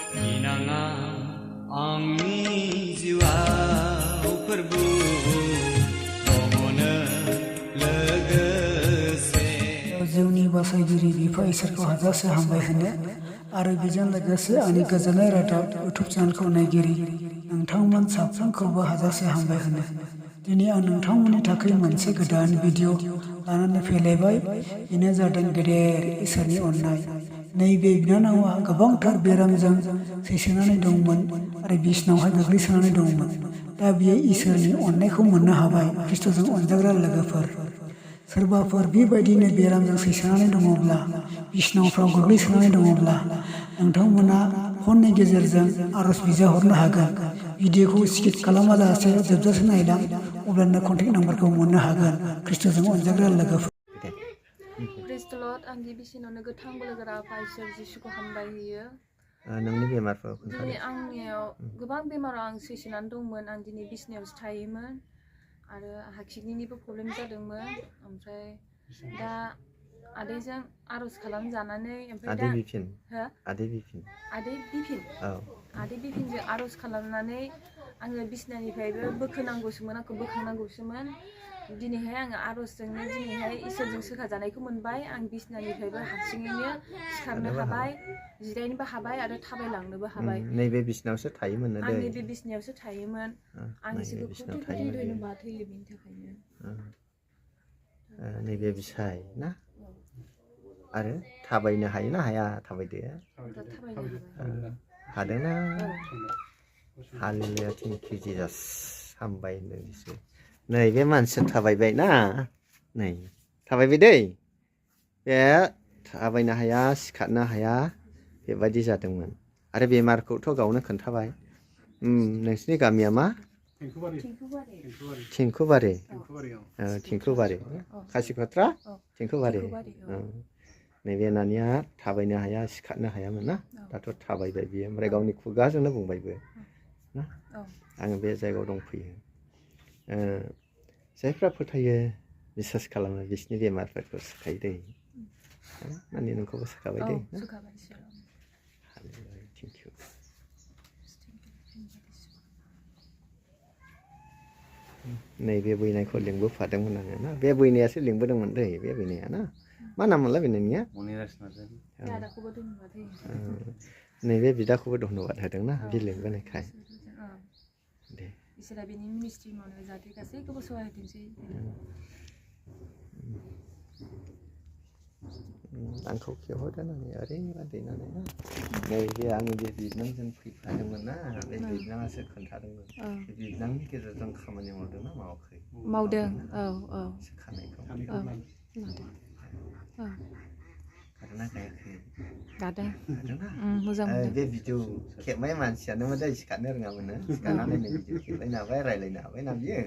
Inanga angni jiwa perbu romona legese जिउनि बासायगिरि बिफा इसोरखौ हाजासे हामबाय होनो आरो बेजों लोगोसे आंनि गोजोननाय रादाब इउटुब चेनेलखौ नायगिरि नोंथांमोन साफ्रोमखौबो हाजासे हामबाय होनो दिनै आं नोंथांमोननि थाखाय मोनसे गोदान भिडिअ लानानै फैलायबाय बेनो जादों गेदेर इसोरनि अननाय नैबे बिनानावा गोबांथार बेरामजों सैसोनानै दंमोन आरो बिसनायावहाय गोग्लैसोनानै दंमोन दा बियो इसोरनि अननायखौ मोननो हाबाय ख्रिस्ट'जों अनजाग्रा लोगोफोर सोरबाफोर बेबायदिनो बेरामजों सैसोनानै दङब्ला बिसनाफ्राव गोग्लैसोनानै दङब्ला नोंथांमोना फननि गेजेरजों आर'ज बिजाहरनो हागोन भिडिअखौ स्किप खालामालासे जोबजासे नायलां अब्लानो कन्टेक्ट नाम्बारखौ मोननो हागोन ख्रिस्ट'जों अनजाग्रा लोगोफोर प्रेज द लर्ड आं गिबिसिनावनो गोथां बोलोगोरा आफा इसोर जिसुखौ हामबाय होयो नोंनि बेमारखौ खोन्थादो दिनै आंनियाव गोबां बेमाराव आं सैसोनानै दंमोन आं दिनै बिसनायावसो थायोमोन आरो आंहा किडनिनिबो प्रब्लेम जादोंमोन ओमफ्राय दा आदैजों आर'ज खालामजानानै ओमफ्राय दा आदै बिपिन आदै बिपिनजों आर'ज खालामनानै आङो बिसनानिफ्रायबो बोखोनांगौसोमोन आंखौ बोखांनांगौसोमोन दिनैहाय आङो आर'जजोंनो दिनैहाय इसोरजों सोखाजानायखौ मोनबाय आं बिसनानिफ्रायबो हारसिङैनो सिखारनो हाबाय जिरायनोबो हाबाय आरो थाबायलांनोबो हाबाय नैबे बिसनायावसो थायोमोन आं नैबे बिसनायावसो थायोमोन आं इसोरखौ कोटि कोटि धन्यबाद होयो बेनि थाखायनो नैबे बिसाय ना आरो थाबायनो हायो ना हाया थाबायदो हादोंना हालेलुया थेंक इउ जिजास हामबाय होनदों नै बे मानसिया थाबायबाय ना नै थाबायबाय दै बे थाबायनो हाया सिखारनो हाया बेबायदि जादोंमोन आरो बेमारखौथ' गावनो खोन्थाबाय नोंसिनि गामिया मा थिंखुबारि खासिखत्रा थिंखुबारि नैबे नानिया थाबायनो हाया सिखारनो हायामोन ना दाथ' थाबायबाय बियो ओमफ्राय गावनि खुगाजोंनो बुंबायबो ना आङो बे जायगायाव दंफैयो जायफ्रा फोथायो बिसास खालामो बिसिनि बेमारफोरखौ सोखायो दै माने नोंखौबो सोखाबाय दै थेंक इउ नैबे बैनायखौ लिंबोफादोंमोन आङो ना बे बैनायासो लिंबोदोंमोन दै बे बैनाया ना मा नाम मोनलाय बैनायनिया नैबे बिदाखौबो धन्यबाद होदोंना बे लिंबोनायखाय दे इसोरा बेनि मिनिस्ट्रि मावनायाव जाहाथे गासैखौबो सहाय होथोंसै आंखौ खेवहरदोंनानै ओरैबादि नानै ना नैबे आंनि बे बिबनांजों फैफादोंमोन ना बे बिबनाङासो खोन्थादोंमोन बिबनांनि गेजेरजों खामानि मावदोंना मावाखै मावदों सोखानायखौ गादोंना गायाखै गादों गादोंना मोजां मोनदों बे भिडिअ खेबनाय मानसियानो मोजां सिखारनो रोङामोन सिखारनानै नै भिडिअ खेबलायनो हाबाय रायलायनो हाबाय ना बियो